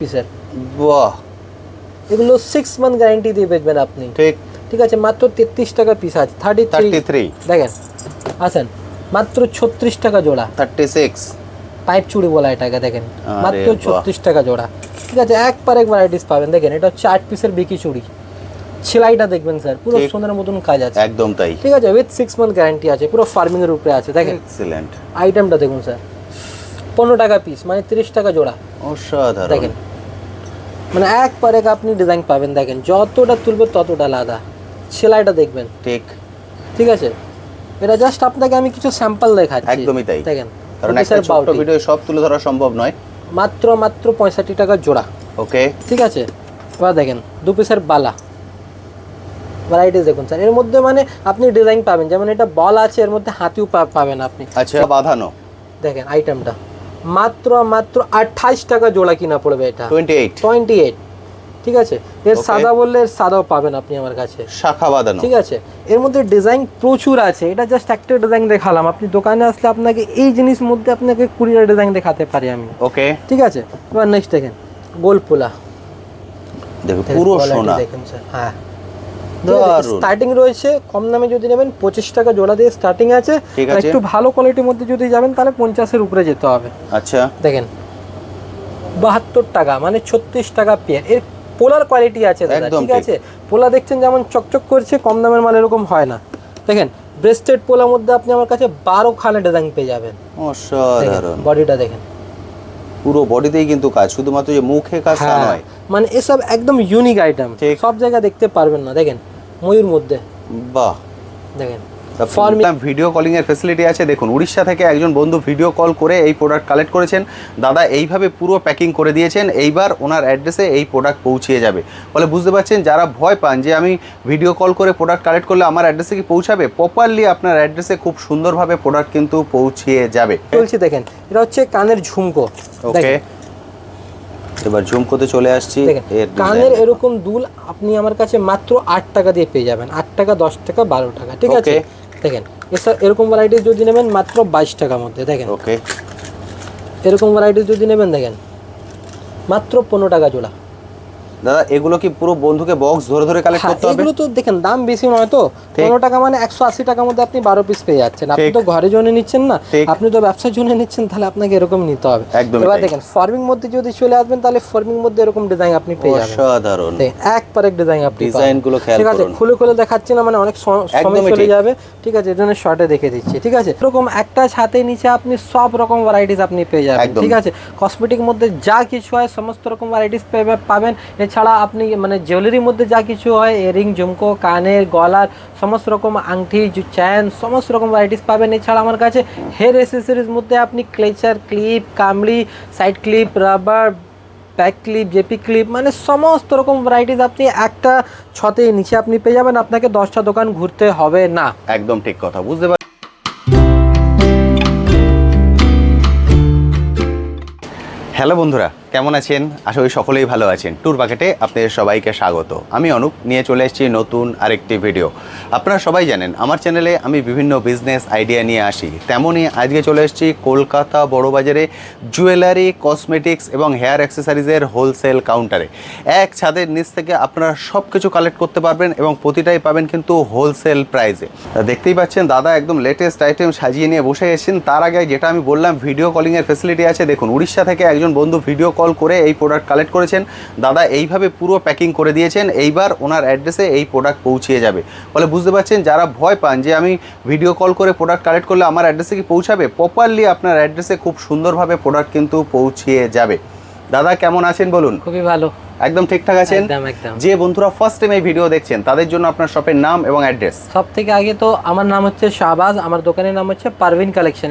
পিসের। বাহ, এগুলো 6 মান্থ গ্যারান্টি দিয়ে বেচবেন আপনি। ঠিক ঠিক আছে, মাত্র 33 টাকা পিস আছে। 33 দেখেন আসেন, মাত্র 36 টাকা জোড়া। 36 পাইপ চুড়ি বলা এটাকে, দেখেন আরে মাত্র বাহ। 36 টাকা জোড়া। ঠিক আছে, এক পর এক ভ্যারাইটিস পাবেন। দেখেন এটা হচ্ছে 8 পিসের বিকি চুড়ি। সেলাইটা দেখবেন স্যার, পুরো ঠিক। সোনার মতন কাজ আছে। একদম তাই। ঠিক আছে, উইথ 6 মান্থ গ্যারান্টি আছে, পুরো ফার্মিং এর উপরে আছে। দেখেন এক্সিলেন্ট। আইটেমটা দেখুন স্যার, 15 টাকা পিস, মানে 30 টাকা জোড়া। অসাধারণ। দেখেন মানে এক পর এক আপনি ডিজাইন পাবেন। দেখেন যতটা তুলবে ততটা আলাদা। সেলাইটা দেখবেন। ঠিক ঠিক আছে, এটা জাস্ট আপনাকে আমি কিছু স্যাম্পল দেখাচ্ছি। একদমই তাই। দেখেন কারণ একটা ছোট্ট ভিডিও সব তুলে ধরা সম্ভব নয়। মাত্র 65 টাকা জোড়া। ওকে, ঠিক আছে, এবার দেখেন 2 পিসের বালা ভ্যারাইটিস দেখুন স্যার। এর মধ্যে মানে আপনি ডিজাইন পাবেন, যেমন এটা বল আছে, এর মধ্যে হাতিও পাবেন আপনি। আচ্ছা, বাঁধানো। দেখেন আইটেমটা মাত্র 28 টাকা জোড়া কিনা পড়বে এটা। 28। ঠিক আছে, এর সাদা বললে এর সাদাও পাবেন আপনি আমার কাছে, শাখা বাঁধানো। ঠিক আছে। এর মধ্যে ডিজাইন প্রচুর আছে, এটা জাস্ট একটা ডিজাইন দেখালাম। আপনি দোকানে আসলে আপনাকে এই জিনিস মধ্যে আপনাকে 20টা ডিজাইন দেখাতে পারি আমি। ওকে, ঠিক আছে, এবার নেক্সট দেখেন গোলপোলা। দেখুন পুরো সোনা। দেখেন স্যার, হ্যাঁ দারুণ। স্টার্টিং রয়েছে কম দামে যদি নেবেন 25 টাকা জোড়া দিয়ে স্টার্টিং আছে। আর একটু ভালো কোয়ালিটির মধ্যে যদি যাবেন তাহলে 50-এর উপরে যেতে হবে। আচ্ছা, দেখেন 72 টাকা, মানে 36 টাকা পেয়ার। এর পোলার কোয়ালিটি আছে দাদা। ঠিক আছে, পোলা দেখছেন যেমন চকচক করছে, কম দামের মাল এরকম হয় না। দেখেন ব্রেস্টেড পোলার মধ্যে আপনি আমার কাছে 12 খানা ডিজাইন পেয়ে যাবেন। অসাধারণ। বডিটা দেখেন, পুরো বডিতেই কিন্তু কাজ, শুধুমাত্র যে মুখে কাজ তা নয়। মানে এসব একদম ইউনিক আইটেম, সব জায়গায় দেখতে পারবেন না। দেখেন ময়ূর মধ্যে, বাহ। দেখেন ভিডিও কলিং এর ফ্যাসিলিটি আছে। দেখুন উড়িষ্যা থেকে একজন বন্ধু ভিডিও কল করে এই প্রোডাক্ট কালেক্ট করেছেন। দাদা এইভাবে পুরো প্যাকিং করে দিয়েছেন, এইবার ওনার অ্যাড্রেসে এই প্রোডাক্ট পৌঁছিয়ে যাবে। বলে বুঝতে পারছেন, যারা ভয় পান যে আমি ভিডিও কল করে প্রোডাক্ট কালেক্ট করলে আমার অ্যাড্রেসে কি পৌঁছাবে, প্রপারলি আপনার অ্যাড্রেসে খুব সুন্দরভাবে প্রোডাক্ট কিন্তু পৌঁছিয়ে যাবে। চলছে দেখেন, এটা হচ্ছে কানের ঝুমকো। ওকে, এবার ঝুমকোতে চলে আসছি। কানের এরকম দুল আপনি আমার কাছে মাত্র 8 টাকা দিয়ে পেয়ে যাবেন। 8 টাকা, 10 টাকা, 12 টাকা। ঠিক আছে, দেখেন এরকম ভ্যারাইটি যদি নেবেন মাত্র 22 টাকার মধ্যে। দেখেন ওকে, এরকম ভ্যারাইটি যদি নেবেন দেখেন মাত্র 15 টাকা জোড়া। দাদা এগুলো কি পুরো বন্ধুকে বক্স ধরে ধরে কালেক্ট করতে হবে? এগুলো তো দেখেন দাম বেশি নয় তো, 15 টাকা মানে 180 টাকার মধ্যে আপনি 12 পিস পেয়ে যাচ্ছেন। আপনি তো ঘরের জন্য নিচ্ছেন না, আপনি তো ব্যবসার জন্য নিচ্ছেন, তাহলে আপনাকে এরকম নিতে হবে। এবার দেখেন ফার্মিং মধ্যে যদি চলে আসবেন তাহলে ফার্মিং মধ্যে এরকম ডিজাইন আপনি পেয়ে যাবেন। অসাধারণ, এক পর এক ডিজাইন আপনি ডিজাইনগুলো খেয়াল করুন। ঠিক আছে, খুলে খুলে দেখাচ্ছি না, মানে অনেক সময় চলে যাবে। ঠিক আছে, এর জন্য শর্টে দেখে দিচ্ছি। ঠিক আছে, এরকম একটা ছাতে নিচে আপনি সব রকম ভ্যারাইটিস আপনি পেয়ে যাবেন। ঠিক আছে, কসমেটিক মধ্যে যা কিছু হয় সমস্ত রকম ভ্যারাইটিস পাবেন। এছাড়া আপনি মানে জুয়েলারির মধ্যে যা কিছু হয়, ইয়ারিং, ঝুমকো, কানের, গলার, সমস্ত রকম আংটি, চেন, সমস্ত রকম ভ্যারাইটিস পাবেন। এছাড়া আমার কাছে হেয়ার অ্যাক্সেসরিজ মধ্যে আপনি ক্লেচার, ক্লিপ, কামড়ি, side clip, rubber, back clip, জেপি ক্লিপ, মানে সমস্ত রকম ভ্যারাইটিস আপনি একটা ছতের নিচে আপনি পেয়ে যাবেন। আপনাকে 10টা দোকান ঘুরতে হবে না। একদম ঠিক কথা, বুঝতে পারছি। হ্যালো বন্ধুরা, কেমন আছেন? আশা করি সকলেই ভালো আছেন। ট্যুর বাকেটে আপনাদের সবাইকে স্বাগত। আমি অনুপ নিয়ে চলে এসেছি নতুন আরেকটি ভিডিও। আপনারা সবাই জানেন আমার চ্যানেলে আমি বিভিন্ন বিজনেস আইডিয়া নিয়ে আসি, তেমনই আজকে চলে এসেছি কলকাতা বড়বাজারে জুয়েলারি, কসমেটিক্স এবং হেয়ার অ্যাক্সেসরিজের হোলসেল কাউন্টারে। এক ছাদের নিচ থেকে আপনারা সব কিছু কালেক্ট করতে পারবেন এবং প্রতিটাই পাবেন কিন্তু হোলসেল প্রাইসে। দেখতেই পাচ্ছেন দাদা একদম লেটেস্ট আইটেম সাজিয়ে নিয়ে বসে এসেছেন। তার আগে যেটা আমি বললাম ভিডিও কলিংয়ের ফ্যাসিলিটি আছে। দেখুন উড়িষ্যা থেকে একজন বন্ধু ভিডিও কল করে এই প্রোডাক্ট কালেক্ট করেছেন। দাদা এইভাবে পুরো প্যাকিং করে দিয়েছেন, এইবার ওনার অ্যাড্রেসে এই প্রোডাক্ট পৌঁছিয়ে যাবে। বলে বুঝতে পারছেন, যারা ভয় পান যে আমি ভিডিও কল করে প্রোডাক্ট কালেক্ট করলে আমার অ্যাড্রেসে কি পৌঁছাবে, প্রপারলি আপনার অ্যাড্রেসে খুব সুন্দরভাবে প্রোডাক্ট কিন্তু পৌঁছিয়ে যাবে। দাদা কেমন আছেন বলুন? খুবই ভালো, একদম ঠিকঠাক আছেন? একদম। যে বন্ধুরা ফার্স্ট টাইম এই ভিডিও দেখছেন তাদের জন্য আপনার শপের নাম এবং অ্যাড্রেস। সব থেকে আগে তো আমার নাম হচ্ছে শাহবাজ, আমার দোকানের নাম হচ্ছে পারভিন কালেকশন।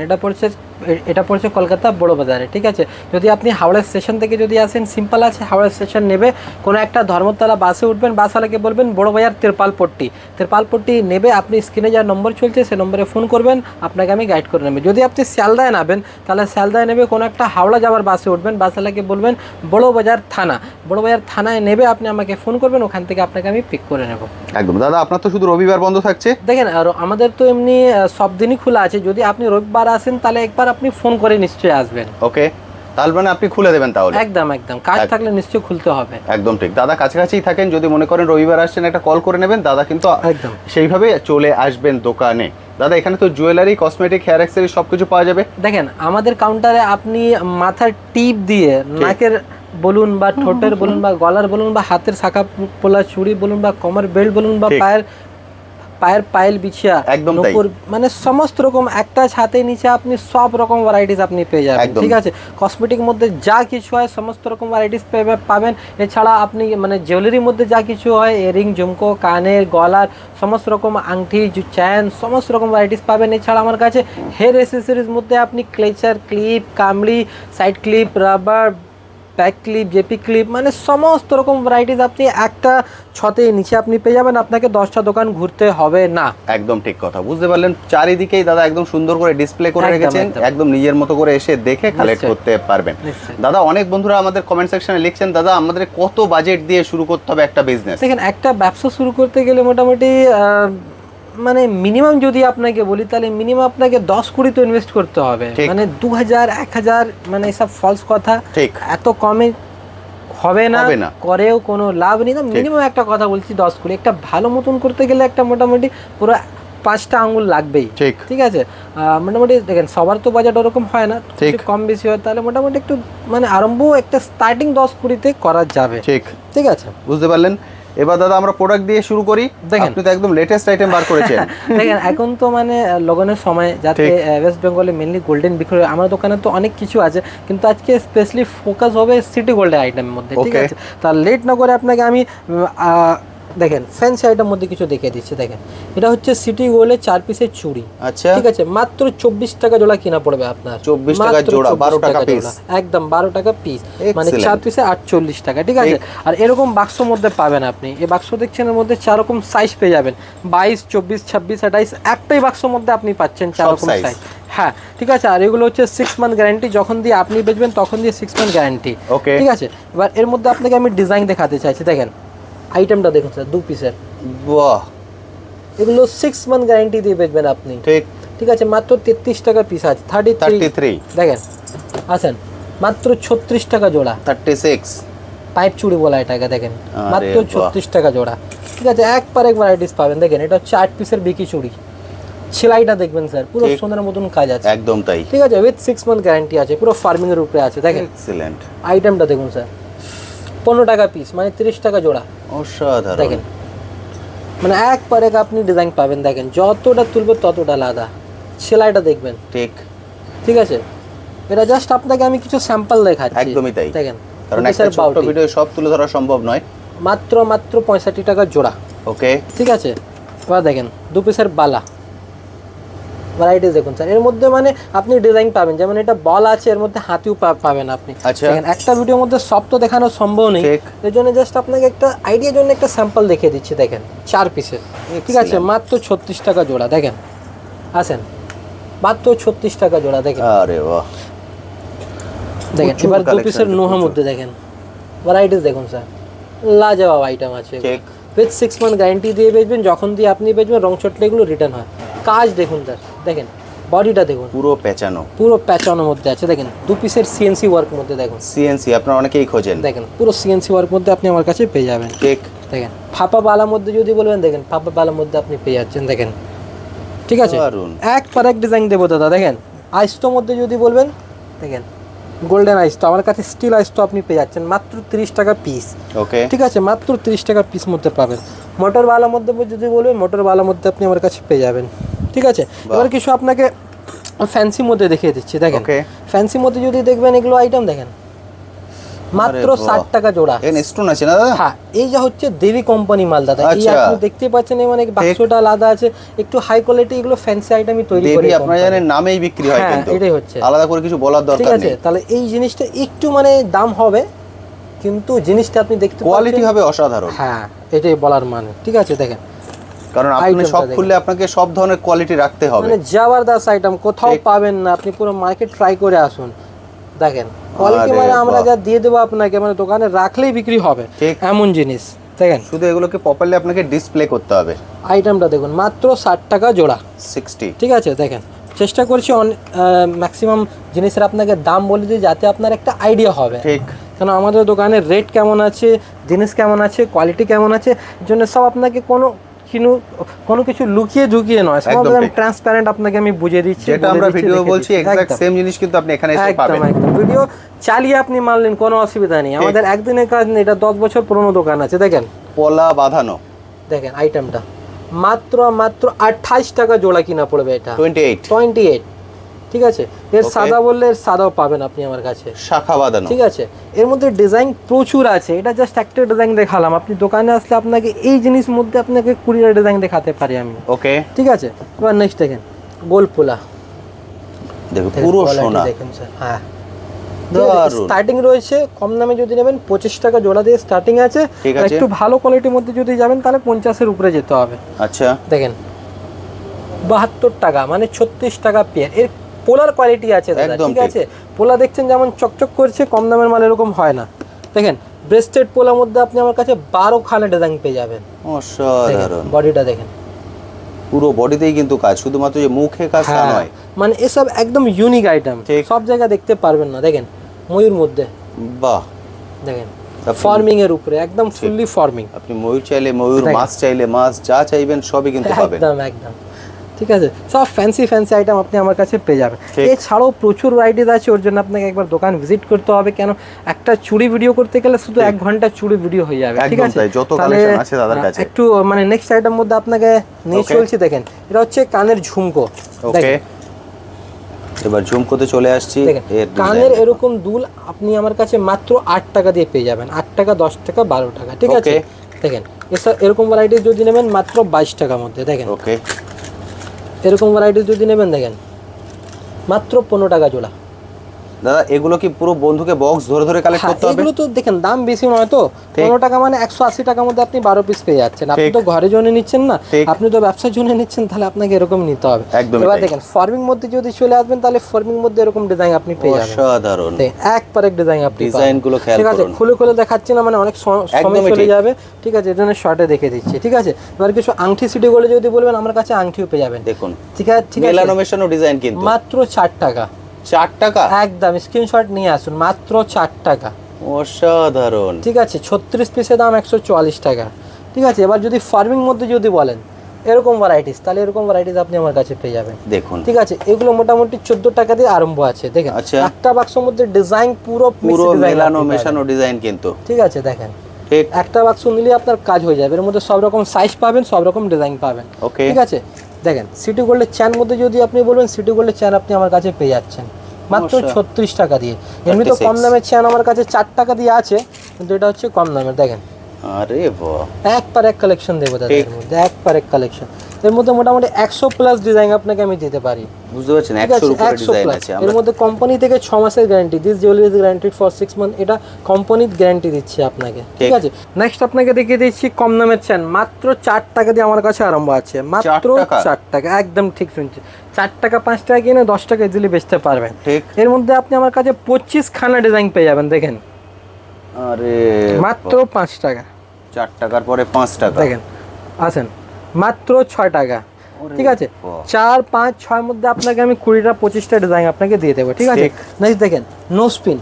এটা পড়ছে কলকাতা বড় বাজারে। ঠিক আছে, যদি আপনি হাওড়া স্টেশন থেকে যদি আসেন, সিম্পল আছে, হাওড়া স্টেশন নেবে, কোনো একটা ধর্মতলা বাসে উঠবেন, বাসওয়ালাকে বলবেন বড় বাজার তেরপালপট্টি নেবে। আপনি স্ক্রিনে যার নম্বর চলছে সে নম্বরে ফোন করবেন, আপনাকে আমি গাইড করে নেবে। যদি আপনি শিয়ালদায় নামেন তাহলে শিয়ালদায় নেবে, কোনো একটা হাওড়া যাওয়ার বাসে উঠবেন, বাসওয়ালাকে বলবেন বড় বাজার থানায় নেবে, আপনি আমাকে ফোন করবেন, ওখান থেকে আপনাকে আমি পিক করে নেব। একদম। দাদা আপনার তো শুধু রবিবার বন্ধ থাকছে? দেখেন আর আমাদের তো এমনি সব দিনই খোলা আছে। যদি আপনি রবিবার আসেন তাহলে একবার আপনি ফোন করে নিশ্চয়ই আসবেন। ওকে, তাহলে মানে আপনি খুলে দেবেন তাহলে? একদম একদম, কাজ থাকলে নিশ্চয়ই খুলতে হবে। একদম ঠিক। দাদা কাছাকাছিই থাকেন, যদি মনে করেন রবিবার আসছেন একটা কল করে নেবেন, দাদা কিন্তু একদম সেইভাবে চলে আসবেন দোকানে। দাদা এখানে তো জুয়েলারি, কসমেটিক, হেয়ার অ্যাক্সেসরি সবকিছু পাওয়া যাবে। দেখেন আমাদের কাউন্টারে আপনি মাথার টিপ দিয়ে, নাকের বলুন বা ঠোঁটের বলুন বা গলার বলুন বা হাতের শাখা পোলা চুড়ি বলুন বা কোমর বেল্ট বলুন বা পায়ের পায়েল বিছিয়া, একদম তাই, মানে সমস্ত রকম একটা ছাতের নিচে আপনি সব রকম ভ্যারাইটিস আপনি পেয়ে যাবেন। ঠিক আছে, কসমেটিক মধ্যে যা কিছু হয় সমস্ত রকম ভ্যারাইটিস পাবেন। এছাড়া আপনি মানে জুয়েলারির মধ্যে যা কিছু হয়, ইয়ারিং, ঝুমকো, কানের, গলার সমস্ত রকম আংটি, চেন, সমস্ত রকম ভ্যারাইটিস পাবেন। এছাড়া আমার কাছে হেয়ার অ্যাক্সেসরিজ মধ্যে আপনি ক্লেচার, ক্লিপ, কামড়ি, side clip, rubber, back clip, জেপি ক্লিপ, মানে সমস্ত রকম ভ্যারাইটিস আপনি একটা ছতের নিচে আপনি পেয়ে যাবেন। আপনাকে 10টা দোকান ঘুরতে হবে না। একদম ঠিক কথা, বুঝতে পারলেন। চারিদিকেই দাদা একদম সুন্দর করে ডিসপ্লে করে রেখেছেন, একদম নিজের মতো করে এসে দেখে কালেক্ট করতে পারবেন। দাদা অনেক বন্ধুরা আমাদের কমেন্ট সেকশনে লিখছেন, দাদা আমাদের কত বাজেট দিয়ে শুরু করতে হবে একটা বিজনেস? দেখেন একটা ব্যবসা শুরু করতে গেলে মোটামুটি মানে মিনিমাম যদি আপনাকে বলি তাহলে মিনিমাম আপনাকে 10-20 তো ইনভেস্ট করতে হবে। মানে 2000, 1000 মানে এসব ফলস কথা, এত কমে হবে না, করেও কোনো লাভ নেই। না মিনিমাম একটা কথা বলছি 10-20। একটা ভালো মতন করতে গেলে একটা মোটামুটি পুরো 5টা আঙুল লাগবেই। ঠিক আছে, মোটামুটি দেখেন সবার তো বাজেট ওরকম হয় না, কম বেশি হয়। তাহলে মোটামুটি একটু মানে আরম্ভ একটা স্টার্টিং 10-20-তে করা যাবে। ঠিক আছে, বুঝতে পারলেন। এবার দাদা আমরা প্রোডাক্ট দিয়ে শুরু করি। দেখেন আপনি তো একদম লেটেস্ট আইটেম বার করেছেন। দেখেন এখন তো মানে লগনের সময়, যাতে ওয়েস্ট বেঙ্গলে মেনলি গোল্ডেন বিক্রি হয়। আমার দোকানে তো অনেক কিছু আছে, কিন্তু আজকে স্পেশালি ফোকাস হবে সিটি গোল্ডের আইটেমের মধ্যে। ঠিক আছে, তা লেট না করে আপনাকে আমি দেখেন ফ্যান্সি আইটেম মধ্যে কিছু দেখিয়ে দিচ্ছি। দেখেন এটা হচ্ছে সিটি গোল্ডের 4 পিসের চুড়ি। আচ্ছা, ঠিক আছে, মাত্র 24 টাকা জোড়া কিনা পড়বে আপনার। 24 টাকা জোড়া, 12 টাকা পিস, একদম 12 টাকা পিস, মানে 4 পিসে 48 টাকা। ঠিক আছে, আর এরকম বাক্সর মধ্যে পাবেন আপনি। এই বাক্স দেখছেন, এর মধ্যে 4 রকম সাইজ পেয়ে যাবেন, 22, 24, 26, 28, একটাই বাক্সর মধ্যে আপনি পাচ্ছেন 4 রকম সাইজ। হ্যাঁ, ঠিক আছে। আর এগুলো হচ্ছে 6 মান্থ গ্যারান্টি, যখন দিয়ে আপনি বেচবেন তখন দিয়ে 6 মান্থ গ্যারান্টি। ঠিক আছে, এবার এর মধ্যে আপনাকে আমি ডিজাইন দেখাতে চাইছি। দেখেন আইটেমটা দেখুন স্যার, 2 পিসের। বাহ, এগুলো 6 মান্থ গ্যারান্টি দিয়ে বেচবেন আপনি। ঠিক আছে, মাত্র 33 টাকা পিস আছে। 33 দেখেন আছেন, মাত্র 36 টাকা জোড়া। 36 পাইপ চুড়ি বলা এটাকে। দেখেন মাত্র 36 টাকা জোড়া। ঠিক আছে, এক ভ্যারাইটিস পাবেন। দেখেন এটা হচ্ছে 8 পিসের বিকি চুড়ি। সেলাইটা দেখবেন স্যার, পুরো সোনার মতন কাজ আছে। একদম তাই। ঠিক আছে, উইথ 6 মান্থ গ্যারান্টি আছে, পুরো ফার্মিং এর উপরে আছে। দেখেন এক্সিলেন্ট। আইটেমটা দেখুন স্যার, 15 টাকা পিস, মানে 30 টাকা জোড়া। অসাধারণ। দেখেন মানে এক পর এক আপনি ডিজাইন পাবেন। দেখেন যতটা তুলবে ততটা আলাদা। সেলাইটা দেখবেন। ঠিক আছে, এটা জাস্ট আপনাকে আমি কিছু স্যাম্পল দেখাচ্ছি। একদমই তাই। দেখেন কারণ একটা ছোট ভিডিও সব তুলে ধরা সম্ভব নয়। মাত্র 65 টাকা জোড়া। ওকে, ঠিক আছে। এবার দেখেন 2 পিসের বালা ভ্যারাইটিস দেখুন স্যার। এর মধ্যে মানে আপনি ডিজাইন পাবেন, যেমন এটা বল আছে, এর মধ্যে হাতিও পাবেন আপনি। দেখেন একটা ভিডিওর মধ্যে সব তো দেখানো সম্ভব নেই, এর জন্য জাস্ট আপনাকে একটা আইডিয়ার জন্য একটা স্যাম্পল দেখিয়ে দিচ্ছি। দেখেন 4 পিসের। ঠিক আছে, মাত্র 36 টাকা জোড়া। দেখেন আসেন, মাত্র 36 টাকা জোড়া। দেখেন আরে বাহ, দেখেন এবার 2 পিসের নোহার মধ্যে দেখেন ভ্যারাইটিস দেখুন স্যার, লাজবাব আইটেম আছে। উইথ 6 মান্থ গ্যারান্টি দিয়ে বেচবেন, যখন দিয়ে আপনি বেচবেন রং চটলে এগুলো রিটার্ন হয়। কাজ দেখুন স্যার, দেখেন বডিটা দেখুন, পুরো প্যাচানো মধ্যে আছে। দেখেন 2 পিসের সিএনসি ওয়ার্ক মধ্যে। দেখুন সিএনসি আপনারা অনেকেই খোঁজেন। দেখেন পুরো সিএনসি ওয়ার্ক মধ্যে আপনি আমার কাছে পেয়ে যাবেন। ঠিক, দেখেন ফাপা বালার মধ্যে যদি বলবেন, দেখেন ফাপা বালার মধ্যে আপনি পেয়ে যাচ্ছেন। দেখেন ঠিক আছে, এক পর এক ডিজাইন দেবো দাদা। দেখেন আইস্টোর মধ্যে যদি বলবেন, দেখেন গোল্ডেন আইস্টো, আমার কাছে স্টিল আইস্টো আপনি পেয়ে যাচ্ছেন মাত্র 30 টাকা পিস। ওকে, ঠিক আছে, মাত্র 30 টাকা পিস মধ্যে পাবেন। মোটর বালার মধ্যে যদি বলবেন, মোটর বালার মধ্যে আপনি আমার কাছে পেয়ে যাবেন। ঠিক আছে, এবার কিছু আপনাকে ফ্যান্সি মধ্যে দেখিয়ে দিচ্ছি। দেখেন ফ্যান্সি মধ্যে যদি দেখবেন, এগুলো আইটেম দেখেন মাত্র 60 টাকা জোড়া। স্টোন আছে না দাদা? হ্যাঁ, এই যা হচ্ছে দেবী কোম্পানি মাল দাদা। এই আপনি দেখতে পাচ্ছেন, মানে বাক্সটা আলাদা আছে, একটু হাই কোয়ালিটি। এগুলো ফ্যান্সি আইটেমই তৈরি করে দেবী, আপনারা জানেন নামেই বিক্রি হয়, কিন্তু এটাই হচ্ছে, আলাদা করে কিছু বলার দরকার নেই। ঠিক আছে, তাহলে এই জিনিসটা একটু মানে দাম হবে, কিন্তু জিনিসটা আপনি দেখতে কোয়ালিটি হবে অসাধারণ। হ্যাঁ, এটাই বলার মানে। ঠিক আছে, দেখেন কারণ আপনি সব খুললে আপনাকে সব ধরনের কোয়ালিটি রাখতে হবে, মানে জবরদস্ত আইটেম কোথাও পাবেন না। আপনি পুরো মার্কেট ট্রাই করে আসুন। দেখেন কোয়ালিটি মানে আমরা যা দিয়ে দেবো আপনাকে, মানে দোকানে রাখলেই বিক্রি হবে এমন জিনিস। দেখেন শুধু এগুলোকে প্রপারলি আপনাকে ডিসপ্লে করতে হবে। আইটেমটা দেখুন মাত্র 60 টাকা জোড়া, 60। ঠিক আছে, দেখেন চেষ্টা করছি ম্যাক্সিমাম জিনিসের আপনাকে দাম বলে দিই, যাতে আপনার একটা আইডিয়া হবে। ঠিক, কারণ আমাদের দোকানের রেট কেমন আছে, জিনিস কেমন আছে, কোয়ালিটি কেমন আছে, এর জন্য সব আপনাকে কোনো কিছু লুকিয়ে ঝুঁকিয়ে নয়, সব একদম একদম ঠিক। ট্রান্সপারেন্ট আপনাকে আমি বুঝিয়ে দিচ্ছি। যেটা বলে আমরা দিচ্ছি, ভিডিও দেখে বলছি দিচ্ছি। এক্সাক্ট একদম, সেম জিনিস কিন্তু আপনি এখানে এসে একদম পাবেন। একদম ভিডিও চালিয়ে আপনি মানলেন, কোনো অসুবিধা নেই। আমাদের একদিনের কাজ নেই, এটা 10 বছর পুরনো দোকান আছে। দেখেন পলা বাঁধানো, দেখেন আইটেমটা মাত্র 28 টাকা জোড়া কিনা পড়বে এটা, 28 ঠিক আছে। এর Okay. সাদা বললে এর সাদাও পাবেন আপনি আমার কাছে, শাখা বাঁধানো, ঠিক আছে। এর মধ্যে ডিজাইন প্রচুর আছে, এটা জাস্ট একটা ডিজাইন দেখালাম। আপনি দোকানে আসলে আপনাকে এই জিনিস মধ্যে আপনাকে 20টা ডিজাইন দেখাতে পারি আমি, ওকে। ঠিক আছে। এবার নেক্সট দেখেন গোল পোলা, দেখো পুরো সোনা, দেখেন স্যার, হ্যাঁ দারুণ। স্টার্টিং রয়েছে কম দামে যদি নেবেন 25 টাকা জোড়া দিয়ে স্টার্টিং আছে। ঠিক আর আছে। একটু ভালো কোয়ালিটির মধ্যে যদি যাবেন তাহলে 50-এর উপরে যেতে হবে। আচ্ছা, দেখেন 72 টাকা, মানে 36 টাকা পেয়ার। এর পোলার কোয়ালিটি আছে দাদা, একদম ঠিক ঠিক। আছে। পোলা দেখছেন যেমন চকচক করছে, কম দামের মাল এরকম হয় না। দেখেন ব্রেস্টেড পোলার মধ্যে আপনি আমার কাছে 12 খানা ডিজাইন পেয়ে যাবেন। অসাধারণ। বডিটা দেখেন, পুরো বডিতেই কিন্তু কাজ, শুধুমাত্র যে মুখে কাজ তা হ্যাঁ, নয়। মানে এসব একদম ইউনিক আইটেম, ঠিক। সব জায়গায় দেখতে পারবেন না। দেখেন ময়ূর মধ্যে, বাহ, দেখেন আপনি- ফর্মিং এর উপরে একদম ফুললি ফর্মিং, আপনি ময়ূর চাইলে ময়ূর, দেখেন। মাছ চাইলে মাছ, যা চাইবেন সবই কিন্তু পাবেন। একদম একদম, ঠিক আছে। সব ফ্যান্সি আইটেম আপনি আমার কাছে পেয়ে যাবেন। ঠিক। এছাড়াও প্রচুর ভ্যারাইটিস আছে, ওর জন্য আপনাকে একবার দোকান ভিজিট করতে হবে। কেন, একটা চুড়ি ভিডিও করতে গেলে শুধু 1 ঘন্টা চুড়ি ভিডিও হয়ে যাবে, ঠিক একদম আছে। তাই, যত তাহলে, কালেকশন আছে দাদার কাছে। একটু মানে নেক্সট আইটেম মধ্যে আপনাকে নিয়ে Okay. চলছি। দেখেন এটা হচ্ছে কানের ঝুমকো, ওকে, দেখেন এবার ঝুমকোতে চলে আসছি। দেখেন এর কানের design এরকম দুল আপনি আমার কাছে মাত্র 8 টাকা দিয়ে পেয়ে যাবেন। 8 টাকা, 10 টাকা, 12 টাকা, ঠিক আছে। Okay. দেখেন এরকম ভ্যারাইটি যদি নেবেন মাত্র 22 টাকার মধ্যে। দেখেন ওকে, এরকম ভ্যারাইটি যদি নেবেন, দেখেন মাত্র 15 টাকা জোড়া। দাদা এগুলো কি পুরো বন্ধুকে বক্স ধরে ধরে কালেক্ট হ্যাঁ, করতে হবে? এগুলো তো দেখেন দাম বেশি নয় তো, 15 টাকা মানে 180 টাকার মধ্যে আপনি 12 পিস পেয়ে যাচ্ছেন। আপনি ঠিক। তো ঘরের জন্য নিচ্ছেন না, ঠিক। আপনি তো ব্যবসার জন্য নিচ্ছেন, তাহলে আপনাকে এরকম নিতে হবে। একদমই এবার তাই। দেখেন ফর্মিং মধ্যে যদি চলে আসবেন, তাহলে ফর্মিং মধ্যে এরকম ডিজাইন আপনি পেয়ে যাবেন। অসাধারণ। এক পর এক ডিজাইন আপনি পাবেন। ডিজাইনগুলো খেয়াল ঠিক আছে, করুন। খুলে দেখাচ্ছি না, মানে অনেক সময় একদমই চলে ঠিক। যাবে, ঠিক আছে। এর জন্য শর্টে দেখে দিচ্ছি, ঠিক আছে। এবার কিছু আংটি সিটি গুলো যদি বলবেন, আমার কাছে আংটিও পেয়ে যাবেন। দেখুন ঠিক আছে, ঠিক আছে, মেলানো মেশানো ডিজাইন কিন্তু মাত্র 4 টাকা। 4 টাকা, একদম স্ক্রিনশট নিয়ে আসুন, মাত্র 4 টাকা, অসাধারণ। ঠিক আছে। 36 পিসের দাম 144 টাকা, ঠিক আছে। এবার যদি ফার্মিং মধ্যে যদি বলেন এরকম ভ্যারাইটিস, তাহলে এরকম ভ্যারাইটিস আপনি আমার কাছে পেয়ে যাবেন, দেখুন ঠিক আছে। এগুলো মোটামুটি 14 টাকা দিয়ে আরম্ভ আছে। দেখেন আচ্ছা। একটা বাক্সের মধ্যে ডিজাইন পুরো পুরো mixed design মেলানো আপনি পাবেন। মেশানো ডিজাইন কিন্তু, ঠিক আছে। দেখেন ঠিক। একটা বাক্স নিলে আপনার কাজ হয়ে যাবে, এর মধ্যে সব রকম সাইজ পাবেন, সব রকম ডিজাইন পাবেন, ওকে। ঠিক আছে। দেখেন সিটি গোল্ডের চ্যান মধ্যে যদি আপনি বলবেন, সিটি গোল্ডের চ্যান আপনি আমার কাছে পেয়ে যাচ্ছেন মাত্র অবশ্যই। 36 টাকা দিয়ে। এমনি তো 36 কম দামের চ্যান আমার কাছে 4 টাকা দিয়ে আছে, কিন্তু এটা হচ্ছে কম দামের। দেখেন আরে বাহ, এক পার এক কালেকশন দেবো দাদা, ঠিক। এর মধ্যে এক পার এক কালেকশন। এর মধ্যে মোটামুটি 100 প্লাস ডিজাইন আপনাকে আমি দিতে পারি, বুঝতে পারছেন, ঠিক 100 আছে। এর উপরে 100 ডিজাইন প্লাস। আছে। এর আমরা মধ্যে কোম্পানি থেকে 6 মাসের guarantee, this jewellery guaranteed for 6 month, এটা কোম্পানির গ্যারান্টি দিচ্ছে আপনাকে, ঠিক ঠিক। আছে। নেক্সট আপনাকে দেখিয়ে দিচ্ছি কম দামের চ্যান, মাত্র 4 টাকা দিয়ে আমার কাছে আরম্ভ আছে, মাত্র 4 টাকা? 4 টাকা, একদম ঠিক শুনছি। 4 টাকা 5 টাকা কিনে 10 টাকা ইজিলি বেচতে পারবেন। ঠিক। এর মধ্যে আপনি আমার কাছে 25 খানা ডিজাইন পেয়ে যাবেন। দেখেন আরে মাত্র 5 টাকা, 4 টাকার পরে 5 টাকা, দেখেন আসেন মাত্র 6 টাকা, ওরে ঠিক আছে। বাহ। 4, 5, 6 মধ্যে আপনাকে আমি 20টা 25টা ডিজাইন আপনাকে দিয়ে দেবো, ঠিক আছে। ঠিক। নেক্সট দেখেন নো স্পিন,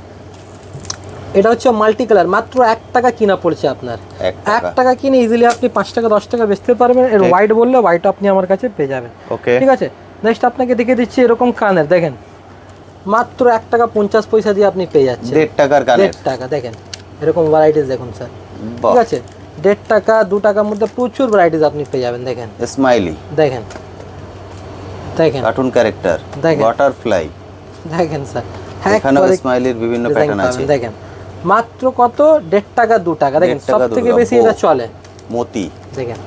এটা হচ্ছে মাল্টি কালার, মাত্র 1 টাকা কিনা পড়ছে আপনার। 1 1 টাকা, টাকা কিনে ইজিলি আপনি 5 টাকা 10 টাকা বেচতে পারবেন। এর ঠিক। হোয়াইট বললে হোয়াইট আপনি আমার কাছে পেয়ে যাবেন, ওকে। ঠিক আছে। নেক্সট আপনাকে দেখে দিচ্ছি এরকম কানের, দেখেন মাত্র 1 টাকা 50 পয়সা দিয়ে আপনি পেয়ে যাচ্ছেন। 1.5 টাকার কানের, 1.5 টাকা, দেখেন এরকম ভ্যারাইটিস দেখুন স্যার, বাহ, ঠিক আছে। 1.5 টাকা 2 টাকার মধ্যে প্রচুর ভ্যারাইটিস আপনি পেয়ে যাবেন। দেখেন স্মাইলি, দেখেন দেখেন কার্টুন ক্যারেক্টার, দেখেন। বাটারফ্লাই, দেখেন স্যার, এখানেও স্মাইলির বিভিন্ন প্যাটার্ন আছে। দেখেন মাত্র কত 1.5 টাকা 2 টাকা, দেখেন 1.5 টাকা, সব থেকে 2 টাকা, বেশি এটা চলে। মতি, দেখেন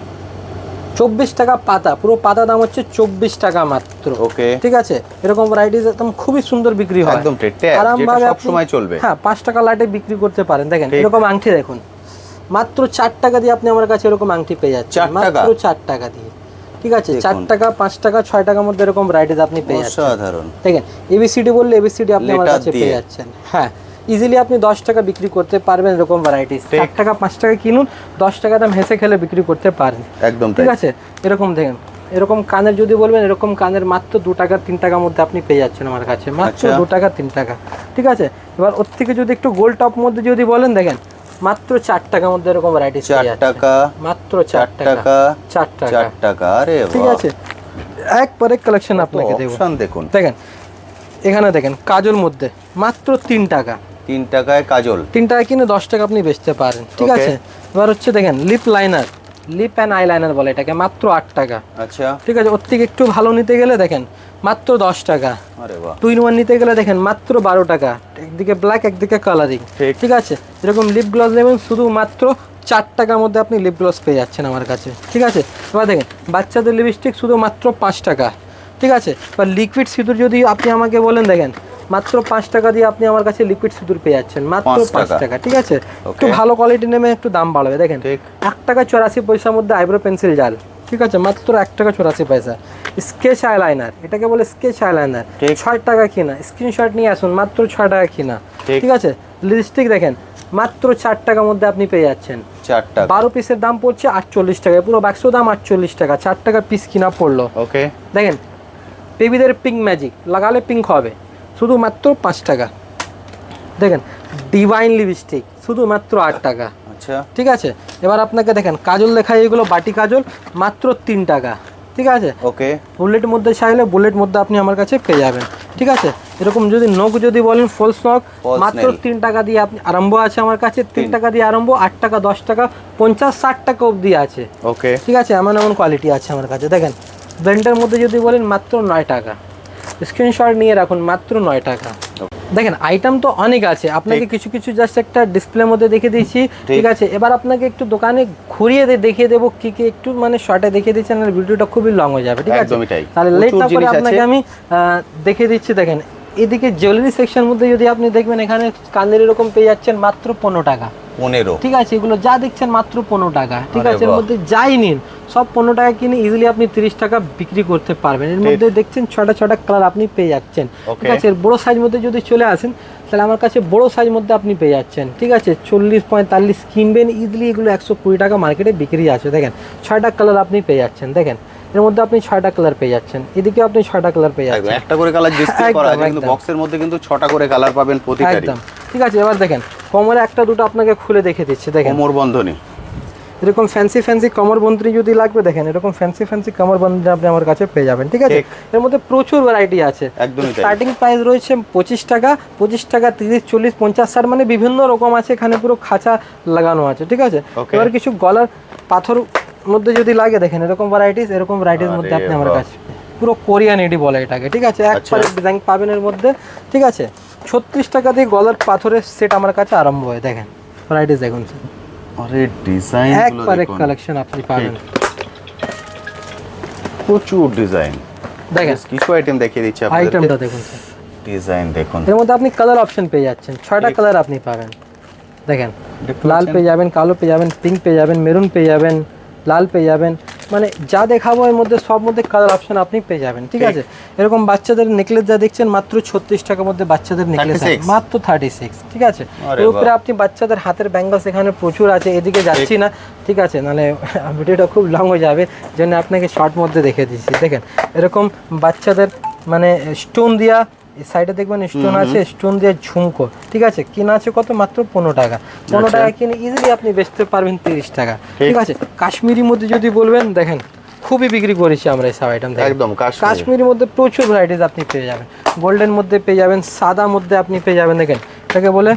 24 টাকা পাতা, পুরো পাতা দাম হচ্ছে 24 টাকা মাত্র, ওকে। ঠিক আছে। এরকম ভ্যারাইটিস একদম খুবই সুন্দর বিক্রি হয়, একদম ঠিক, ট্যাগ, যেটা সব সময় চলবে। হ্যাঁ 5 টাকা লাটে বিক্রি করতে পারেন। দেখেন ঠিক। এরকম আংটি দেখুন, মাত্র 4 টাকা দিয়ে আপনি আমার কাছে এরকম আংটি পেয়ে যাচ্ছেন, 4 টাকা? মাত্র 4 টাকা দিয়ে, ঠিক আছে। 4 দেখুন। টাকা 5 টাকা 6 টাকার মধ্যে এরকম ভ্যারাইটিস আপনি পেয়ে যাচ্ছেন। অসাধারণ। দেখেন এবিসিডি বললে এবিসিডি আপনি আমার লেটার কাছে দিয়ে। পেয়ে যাচ্ছেন, হ্যাঁ ইজিলি আপনি 10 টাকা বিক্রি করতে পারবেন এরকম ভ্যারাইটিস। ঠিক। 4 টাকা 5 টাকা কিনুন, 10 টাকা দাম হেসে খেলে বিক্রি করতে পারেন, একদম ঠিক তাই। আছে। এরকম দেখেন এরকম কানের যদি বলবেন, এরকম কানের মাত্র 2 টাকা 3 টাকার মধ্যে আপনি পেয়ে যাচ্ছেন আমার কাছে, মাত্র 2 টাকা 3 টাকা। ঠিক আছে, এবার ওর থেকে যদি একটু গোল টপ মধ্যে যদি বলেন, দেখেন মাত্র 4 টাকার মধ্যে এরকম ভ্যারাইটিস পেয়ে যাচ্ছেন। 4 টাকা, মাত্র 4 টাকা, 4 টাকা, 4 টাকা। আরে বাহ, ঠিক আছে, একবারে কালেকশন আপনাকে দেব। অপশন দেখুন, দেখেন এখানে দেখেন কাজল মধ্যে মাত্র 3 টাকা, 3 টাকায় কাজল। 3 টাকা কিনে 10 টাকা আপনি বেচতে পারেন। ঠিক আছে, এবার হচ্ছে দেখেন lip liner, lip and eye liner বলে এটাকে, মাত্র 8 টাকা। আচ্ছা, ঠিক আছে, ওর থেকে একটু ভালো নিতে গেলে দেখেন মাত্র 10 টাকা। আরে বাহ, 2 in 1 নিতে গেলে দেখেন মাত্র 12 টাকা, একদিকে ব্ল্যাক একদিকে কালারিং। ঠিক আছে, এরকম লিপ গ্লস নেবেন শুধু মাত্র 4 টাকার মধ্যে আপনি লিপ গ্লস পেয়ে যাচ্ছেন আমার কাছে। ঠিক আছে, এবার দেখেন বাচ্চাদের লিপস্টিক শুধু মাত্র 5 টাকা। ঠিক আছে, এবার লিকুইড সিঁদুর যদি আপনি আমাকে বলেন, দেখেন মাত্র 5 টাকা দিয়ে আপনি আমার কাছে লিকুইড সিঁদুর পেয়ে যাচ্ছেন, মাত্র 5 টাকা। ঠিক আছে, একটু ভালো কোয়ালিটি নেমে একটু দাম বাড়বে। দেখেন 1 টাকা 84 পয়সার মধ্যে আইব্রো পেন্সিল জাল। ঠিক আছে, মাত্র 1 টাকা 84 পয়সা। স্কেচ আইলাইনার, এটাকে বলে স্কেচ আইলাইনার, 6 টাকা কিনা, স্ক্রিনশট নিয়ে আসুন, মাত্র 6 টাকা কিনা। ঠিক আছে, লিপস্টিক দেখেন মাত্র 4 টাকার মধ্যে আপনি পেয়ে যাচ্ছেন। 4 টাকা, 12 পিসের দাম পড়ছে 48 টাকা, পুরো বাক্সের দাম 48 টাকা, 4 টাকা পিস কিনা পড়লো। ওকে, দেখেন বেবিদের পিঙ্ক ম্যাজিক, লাগালে পিঙ্ক হবে, শুধু মাত্র 5 টাকা। দেখেন ডিভাইন লিপস্টিক শুধু মাত্র 8 টাকা। আচ্ছা, ঠিক আছে, এবার আপনাকে দেখেন কাজল দেখাই, এগুলো বাটি কাজল মাত্র 3 টাকা। ঠিক আছে, ওকে, বুলেট মধ্যে চাইলে বুলেট মধ্যে আপনি আমার কাছে পেয়ে যাবেন। ঠিক আছে, এরকম যদি নখ যদি বলেন ফলস নখ, মাত্র 3 টাকা দিয়ে আপনি আরম্ভ আছে আমার কাছে, 3 টাকা দিয়ে আরম্ভ, 8 টাকা 10 টাকা 50 60 টাকা অবধি আছে। ওকে, ঠিক আছে, এমন এমন কোয়ালিটি আছে আমার কাছে। দেখেন ব্লেন্ডের মধ্যে যদি বলেন মাত্র 9 টাকা, স্ক্রিনশট নিয়ে রাখুন, মাত্র 9 টাকা। দেখেন আইটেম তো অনেক আছে, আপনাকে কিছু কিছু জাস্ট একটা ডিসপ্লের মধ্যে দেখে দিয়েছি। ঠিক আছে, এবার আপনাকে একটু দোকানে ঘুরিয়ে দেখিয়ে দেবো কি কি, একটু মানে শর্টে দেখিয়ে দিচ্ছি, আর ভিডিওটা খুবই লং হয়ে যাবে। ঠিক আছে, তাহলে লেট না করে আপনাকে আমি দেখিয়ে দিচ্ছি। দেখেন এদিকে জুয়েলারি সেকশন মধ্যে যদি আপনি দেখবেন, এখানে কানের এরকম পেয়ে যাচ্ছেন মাত্র 15 টাকা। 15, ঠিক আছে, এগুলো যা দেখছেন মাত্র 15 টাকা। ঠিক আছে, এর মধ্যে যাই নিন সব 15 টাকা কিনে ইজিলি আপনি 30 টাকা বিক্রি করতে পারবেন। এর মধ্যে দেখছেন 6টা কালার আপনি পেয়ে যাচ্ছেন। ঠিক আছে, এর বড় সাইজ মধ্যে যদি চলে আসেন, তাহলে আমার কাছে বড় সাইজ মধ্যে আপনি পেয়ে যাচ্ছেন। ঠিক আছে, 40 45 কিনবেন ইজিলি, এগুলো 120 টাকা মার্কেটে বিক্রি আছে। দেখেন 6টা কালার আপনি পেয়ে যাচ্ছেন। দেখেন এর মধ্যে আপনি 6টা কালার পেয়ে যাচ্ছেন, এদিকে আপনি 6টা কালার পেয়ে যাচ্ছেন। একটা করে কালার ডিসপ্লে করা আছে, কিন্তু বক্সের মধ্যে কিন্তু 6টা করে কালার পাবেন প্রতিটারই। একদম ঠিক আছে, এবার দেখেন কোমরে একটা দুটো আপনাকে খুলে দেখে দিচ্ছি। দেখেন কোমর বন্ধনী, এরকম ফ্যান্সি কোমর বন্ধনী যদি লাগবে, দেখেন এরকম ফ্যান্সি কোমর বন্ধনী আপনি আমার কাছে পেয়ে যাবেন। ঠিক আছে, এর মধ্যে প্রচুর ভ্যারাইটি আছে। স্টার্টিং প্রাইস রয়েছে 25 টাকা, 25 টাকা 30 40 50 60, মানে বিভিন্ন রকম আছে, এখানে পুরো খাঁচা লাগানো আছে। ঠিক আছে, এবার কিছু গলার পাথর মধ্যে যদি লাগে, দেখেন এরকম ভ্যারাইটিস মধ্যে আপনি আমার কাছে পুরো কোরিয়ান এডি বলে এটাকে। ঠিক আছে, একবারে ডিজাইন পাবেন এর মধ্যে। ঠিক আছে, 36 টাকা দিয়ে গলার পাথরের সেট আমার কাছে আরম্ভ হয়। দেখেন ভ্যারাইটিস দেখুন, আরে ডিজাইন একবারে কালেকশন আপনি পাবেন, প্রচুর ডিজাইন। দেখেন কিছু আইটেম দেখিয়ে দিচ্ছি আপনাদের। আইটেমটা দেখুন, ডিজাইন দেখুন, এর মধ্যে আপনি কালার অপশন পেয়ে যাচ্ছেন, 6টা কালার আপনি পাবেন। দেখেন লাল পেয়ে যাবেন, কালো পেয়ে যাবেন, পিঙ্ক পেয়ে যাবেন, মেরুন পেয়ে যাবেন, লাল পেয়ে যাবেন, মানে যা দেখাবো এর মধ্যে সব মধ্যে কালার অপশন আপনি পেয়ে যাবেন। ঠিক আছে, এরকম বাচ্চাদের নেকলেস যা দেখছেন মাত্র 36 টাকার মধ্যে বাচ্চাদের নেকলেস মাত্র 36। ঠিক আছে, এর উপরে আপনি বাচ্চাদের হাতের ব্যাঙ্গলস এখানে প্রচুর আছে, এদিকে যাচ্ছি না। ঠিক আছে, নাহলে ভিডিওটা খুব লং হয়ে যাবে, জন্য আপনাকে শর্ট মধ্যে দেখে দিচ্ছি। দেখেন এরকম বাচ্চাদের মানে স্টোন দিয়া, এই সাইডে দেখবেন স্টোন আছে, স্টোন দিয়ে ঝুমকো। ঠিক আছে, কিনা আছে কত, মাত্র 15 টাকা। 15 টাকা কিনে ইজিলি আপনি বেচতে পারবেন 30 টাকা। ঠিক আছে, কাশ্মীরি মধ্যে যদি বলবেন, দেখেন খুবই বিক্রি করেছি আমরা এইসব আইটেম। একদম কাশ্মীরির মধ্যে প্রচুর ভ্যারাইটিস আপনি পেয়ে যাবেন, গোল্ডেন মধ্যে পেয়ে যাবেন, সাদা মধ্যে আপনি পেয়ে যাবেন। দেখেন এটাকে বলে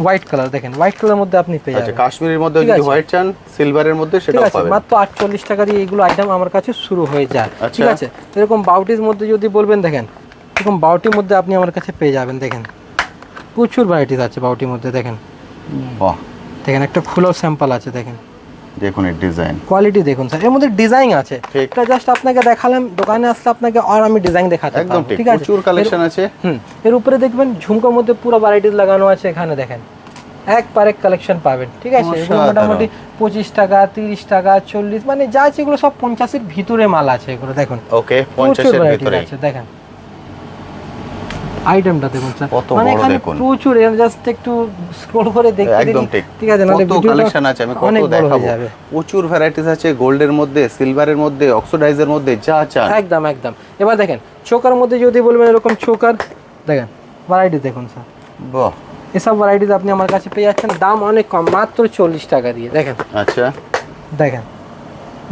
হোয়াইট কালার, দেখেন হোয়াইট কালার মধ্যে আপনি পেয়ে যাবেন। কাশ্মীরের মধ্যে যদি হোয়াইট চান, সিলভারের মধ্যে সেটাও পাবেন। মাত্র 48 টাকা দিয়ে এইগুলো আইটেম আমার কাছে শুরু হয়ে যায়। ঠিক আছে, এরকম বাউটির মধ্যে যদি বলবেন, দেখেন এরকম বাউটির মধ্যে আপনি আমার কাছে পেয়ে যাবেন। দেখেন প্রচুর ভ্যারাইটিস আছে বাউটির মধ্যে। দেখেন বাহ, দেখেন একটা খুলো স্যাম্পল আছে, দেখেন দেখুন এর ডিজাইন কোয়ালিটি দেখুন স্যার, এর মধ্যে ডিজাইন আছে। এটা জাস্ট আপনাকে দেখালাম, দোকানে আসলে আপনাকে আর আমি ডিজাইন দেখাতে পারবো। ঠিক আছে, প্রচুর কালেকশন আছে। এর উপরে দেখবেন ঝুমকার মধ্যে পুরো ভ্যারাইটিস লাগানো আছে, এখানে দেখেন এক কালেকশন পাবেন। ঠিক আছে, এগুলো মোটামুটি 25 টাকা 30 টাকা 40, মানে যা আছে এগুলো সব 50-এর ভিতরে মাল আছে এগুলো। দেখুন ওকে, 50-এর ভিতরে আছে। দেখেন আইটেমটা দেখুন স্যার, কত মানে বড় এখানে দেখুন। প্রচুর, জাস্ট একটু স্ক্রল করে দেখতে একদম দিন, ঠিক। ঠিক আছে, নাহলে কত ভিডিওটা কালেকশন আছে, আমি অনেক কত বড় হয়ে দেখাবো। যাবে। প্রচুর ভ্যারাইটিস আছে, গোল্ডের মধ্যে, সিলভারের মধ্যে, অক্সিডাইজের মধ্যে, যা চান। একদম একদম। এবার দেখেন চোকার মধ্যে যদি বলবেন এরকম চোকার দেখেন, ভ্যারাইটি দেখুন স্যার, বাহ, এসব ভ্যারাইটিস আপনি আমার কাছে পেয়ে যাচ্ছেন, দাম অনেক কম, মাত্র 40 টাকা দিয়ে। দেখেন আচ্ছা, দেখেন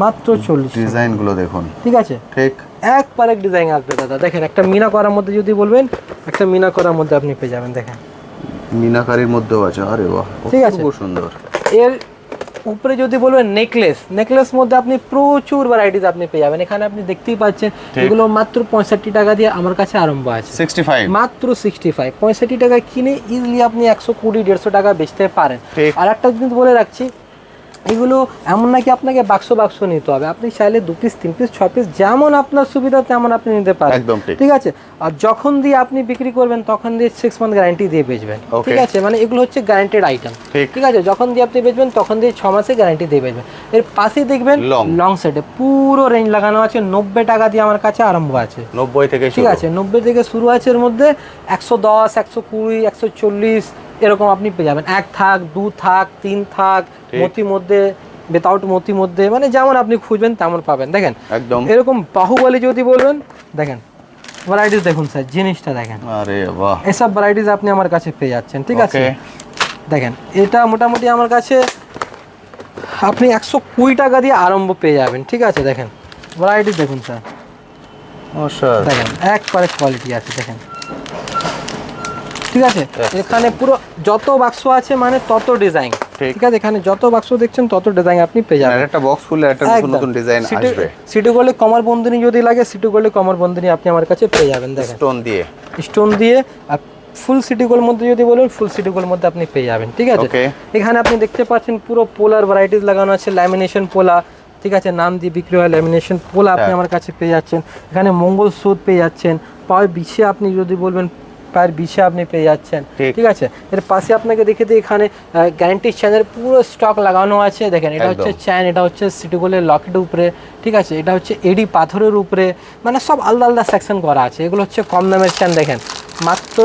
মাত্র 40 টাকা। ডিজাইনগুলো দেখুন, ঠিক আছে, ঠিক একবার এক ডিজাইন আসবে দাদা। দেখেন একটা মিনা করার মধ্যে যদি বলবেন, একটা মিনা করার মধ্যে আপনি পেয়ে যাবেন। দেখেন মিনাকারির মধ্যেও আছে, আরে বাহ, ঠিক আছে। খুব সুন্দর। এর উপরে যদি বলবেন নেকলেস মধ্যে আপনি প্রচুর ভ্যারাইটিস আপনি পেয়ে যাবেন। এখানে আপনি দেখতেই পাচ্ছেন এগুলো মাত্র 65 টাকা দিয়ে আমার কাছে আরম্ভ আছে। 65 মাত্র 65, 65 টাকা কিনে ইজিলি আপনি 120-150 টাকা বেচতে পারেন। ঠিক। আর একটা জিনিস বলে রাখছি, এগুলো এমন নাকি আপনাকে বাক্স নিতে হবে, আপনি চাইলে 2 পিস 3 পিস 6 পিস যেমন আপনার সুবিধা তেমন আপনি নিতে পারেন। একদম ঠিক। ঠিক আছে, আর যখন দিয়ে আপনি বিক্রি করবেন তখন দিয়ে 6 মান্থ গ্যারান্টি দিয়ে বেচবেন। Okay. ঠিক আছে, মানে এগুলো হচ্ছে গ্যারান্টেড আইটেম। ঠিক। ঠিক আছে, যখন দিয়ে আপনি বেচবেন তখন দিয়ে 6 মাসে গ্যারান্টি দিয়ে বেচবেন। এর পাশে দেখবেন লং সেটে পুরো রেঞ্জ লাগানো আছে, 90 টাকা দিয়ে আমার কাছে আরম্ভ আছে। 90 থেকে ঠিক আছে, 90 থেকে শুরু আছে। এর মধ্যে 110, 120, 140 এরকম আপনি পেয়ে যাবেন। 1 থাক, 2 থাক, 3 থাক, মতির মধ্যে, উইদাউট মতির মধ্যে, মানে যেমন আপনি খুঁজবেন তেমন পাবেন। দেখেন একদম এরকম বাহুবলী যদি বলবেন, দেখেন ভ্যারাইটিস দেখুন স্যার, জিনিসটা দেখেন, আরে বাহ, এসব ভ্যারাইটিস আপনি আমার কাছে পেয়ে যাচ্ছেন। ঠিক আছে, Okay. দেখেন এটা মোটামুটি আমার কাছে আপনি 120 টাকা দিয়ে আরম্ভ পেয়ে যাবেন। ঠিক আছে, দেখেন ভ্যারাইটিস দেখুন স্যার, ও স্যার, দেখেন একবারে কোয়ালিটি আছে। দেখেন ঠিক আছে, এখানে পুরো যত বাক্স আছে মানে তত ডিজাইন। ঠিক আছে, এখানে যত বাক্স দেখছেন তত ডিজাইন আপনি পেয়ে যাবেন। একটা বক্স খুললে একটা নতুন নতুন ডিজাইন আসবে। সিটি গোল্ডে কমর বন্ধনী যদি লাগে, সিটি গোল্ডে কমর বন্ধনী আপনি আমার কাছে পেয়ে যাবেন। দেখেন স্টোন দিয়ে আর ফুল সিটি গোল্ড মধ্যে যদি বলেন, ফুল সিটি গোল্ড মধ্যে আপনি পেয়ে যাবেন। ঠিক আছে, এখানে আপনি দেখতে পাচ্ছেন পুরো পোলার ভ্যারাইটিস লাগানো আছে, ল্যামিনেশন পোলা। ঠিক আছে, নাম দিয়ে বিক্রি হয় ল্যামিনেশন পোলা আপনি আমার কাছে পেয়ে যাচ্ছেন। এখানে মঙ্গলসূত্র পেয়ে যাচ্ছেন, পায়ের বিছে আপনি যদি বলবেন পায়ের বিছে আপনি পেয়ে যাচ্ছেন। ঠিক আছে, এর পাশে আপনাকে দেখে দিই, এখানে গ্যারান্টি চ্যানের পুরো স্টক লাগানো আছে। দেখেন এটা হচ্ছে চ্যান, এটা হচ্ছে সিটি গোল্ডের লকেটের উপরে। ঠিক আছে, এটা হচ্ছে এডি পাথরের উপরে, মানে সব আলাদা আলাদা সেকশন করা আছে। এগুলো হচ্ছে কম দামের চ্যান। দেখেন মাত্র